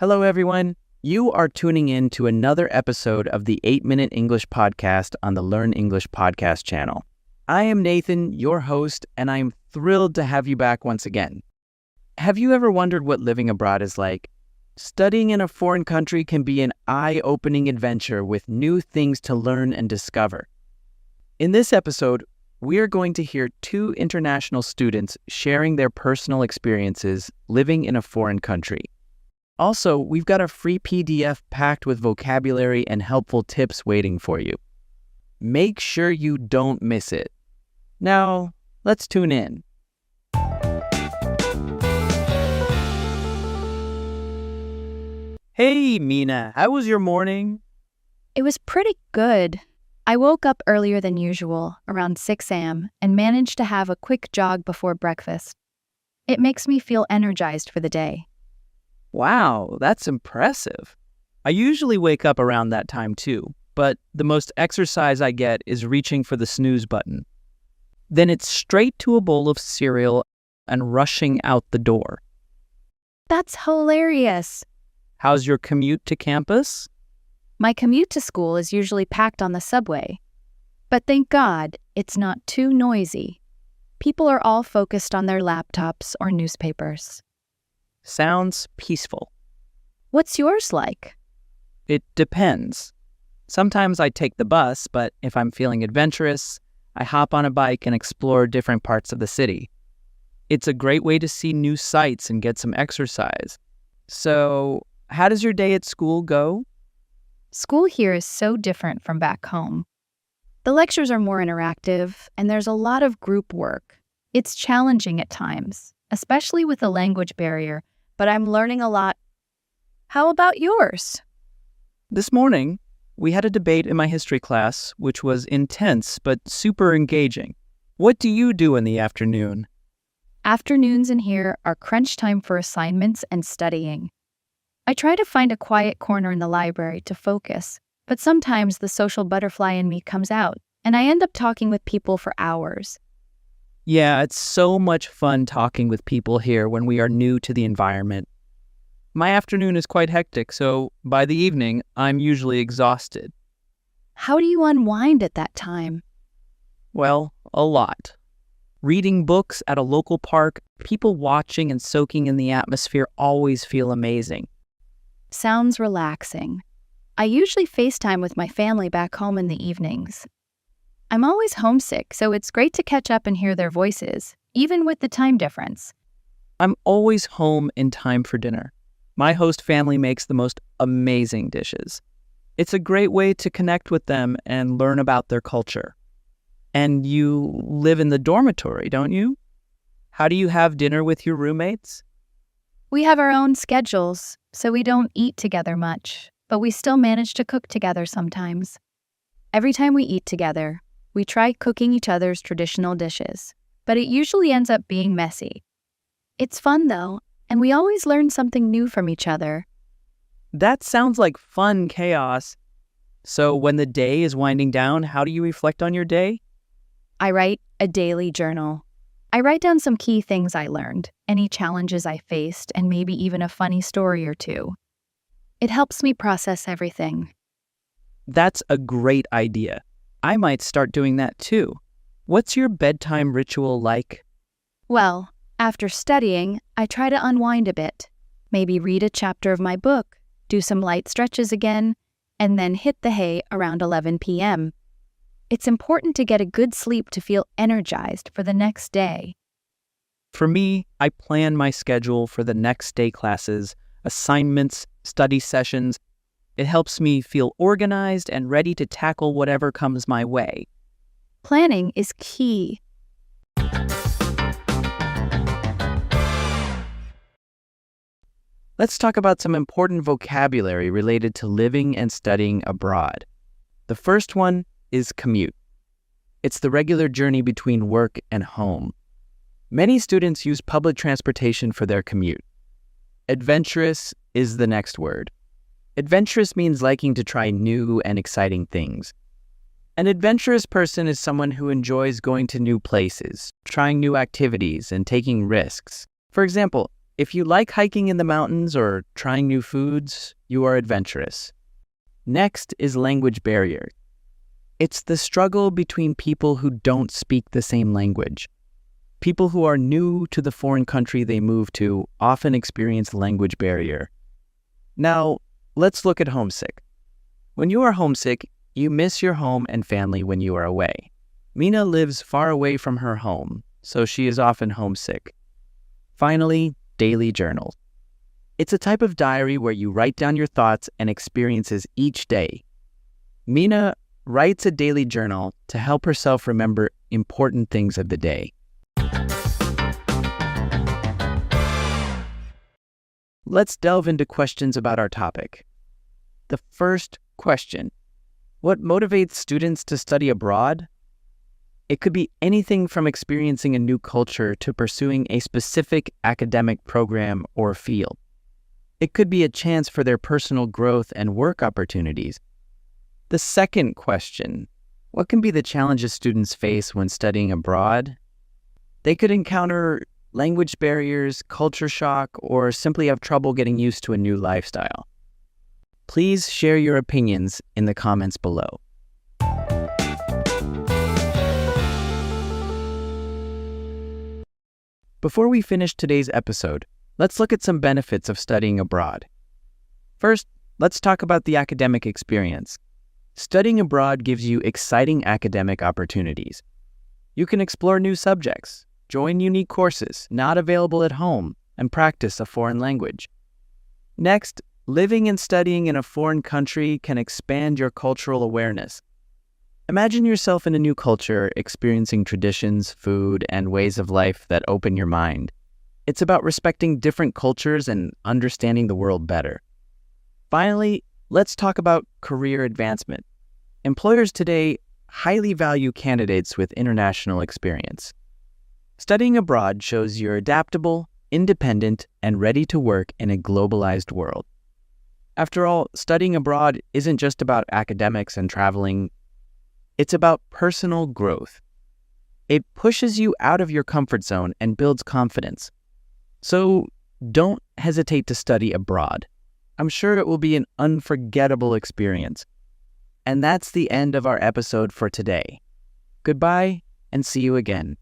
Hello, everyone. You are tuning in to another episode of the 8-Minute English Podcast on the Learn English Podcast channel. I am Nathan, your host, and I am thrilled to have you back once again. Have you ever wondered what living abroad is like? Studying in a foreign country can be an eye-opening adventure with new things to learn and discover. In this episode, we are going to hear two international students sharing their personal experiences living in a foreign country. Also, we've got a free PDF packed with vocabulary and helpful tips waiting for you. Make sure you don't miss it. Now, let's tune in. Hey, Mina, how was your morning? It was pretty good. I woke up earlier than usual, around 6 a.m., and managed to have a quick jog before breakfast. It makes me feel energized for the day. Wow, that's impressive. I usually wake up around that time too, but the most exercise I get is reaching for the snooze button. Then it's straight to a bowl of cereal and rushing out the door. That's hilarious. How's your commute to campus? My commute to school is usually packed on the subway. But thank God, it's not too noisy. People are all focused on their laptops or newspapers. Sounds peaceful. What's yours like? It depends. Sometimes I take the bus, but if I'm feeling adventurous, I hop on a bike and explore different parts of the city. It's a great way to see new sights and get some exercise. So, how does your day at school go? School here is so different from back home. The lectures are more interactive, and there's a lot of group work. It's challenging at times, especially with the language barrier, but I'm learning a lot. How about yours? This morning, we had a debate in my history class, which was intense but super engaging. What do you do in the afternoon? Afternoons in here are crunch time for assignments and studying. I try to find a quiet corner in the library to focus, but sometimes the social butterfly in me comes out, and I end up talking with people for hours. Yeah, it's so much fun talking with people here when we are new to the environment. My afternoon is quite hectic, so by the evening, I'm usually exhausted. How do you unwind at that time? Well, a lot. Reading books at a local park, people watching and soaking in the atmosphere always feel amazing. Sounds relaxing. I usually FaceTime with my family back home in the evenings. I'm always homesick, so it's great to catch up and hear their voices, even with the time difference. I'm always home in time for dinner. My host family makes the most amazing dishes. It's a great way to connect with them and learn about their culture. And you live in the dormitory, don't you? How do you have dinner with your roommates? We have our own schedules, so we don't eat together much, but we still manage to cook together sometimes. Every time we eat together, we try cooking each other's traditional dishes, but it usually ends up being messy. It's fun though, and we always learn something new from each other. That sounds like fun chaos. So when the day is winding down, how do you reflect on your day? I write a daily journal. I write down some key things I learned, any challenges I faced, and maybe even a funny story or two. It helps me process everything. That's a great idea. I might start doing that too. What's your bedtime ritual like? Well, after studying, I try to unwind a bit. Maybe read a chapter of my book, do some light stretches again, and then hit the hay around 11 p.m. It's important to get a good sleep to feel energized for the next day. For me, I plan my schedule for the next day classes, assignments, study sessions. It helps me feel organized and ready to tackle whatever comes my way. Planning is key. Let's talk about some important vocabulary related to living and studying abroad. The first one is commute. It's the regular journey between work and home. Many students use public transportation for their commute. Adventurous is the next word. Adventurous means liking to try new and exciting things. An adventurous person is someone who enjoys going to new places, trying new activities, and taking risks. For example, If you like hiking in the mountains or trying new foods, you are adventurous. Next is language barrier. It's the struggle between people who don't speak the same language. People who are new to the foreign country they move to often experience language barrier. Now, let's look at homesick. When you are homesick, you miss your home and family when you are away. Mina lives far away from her home, so she is often homesick. Finally, daily journal. It's a type of diary where you write down your thoughts and experiences each day. Mina writes a daily journal to help herself remember important things of the day. Let's delve into questions about our topic. The first question: what motivates students to study abroad? It could be anything from experiencing a new culture to pursuing a specific academic program or field. It could be a chance for their personal growth and work opportunities. The second question: what can be the challenges students face when studying abroad? They could encounter language barriers, culture shock, or simply have trouble getting used to a new lifestyle. Please share your opinions in the comments below. Before we finish today's episode, let's look at some benefits of studying abroad. First, let's talk about the academic experience. Studying abroad gives you exciting academic opportunities. You can explore new subjects, join unique courses not available at home, and practice a foreign language. Next, living and studying in a foreign country can expand your cultural awareness. Imagine yourself in a new culture, experiencing traditions, food, and ways of life that open your mind. It's about respecting different cultures and understanding the world better. Finally, let's talk about career advancement. Employers today highly value candidates with international experience. Studying abroad shows you're adaptable, independent, and ready to work in a globalized world. After all, studying abroad isn't just about academics and traveling. It's about personal growth. It pushes you out of your comfort zone and builds confidence. So don't hesitate to study abroad. I'm sure it will be an unforgettable experience. And that's the end of our episode for today. Goodbye, and see you again.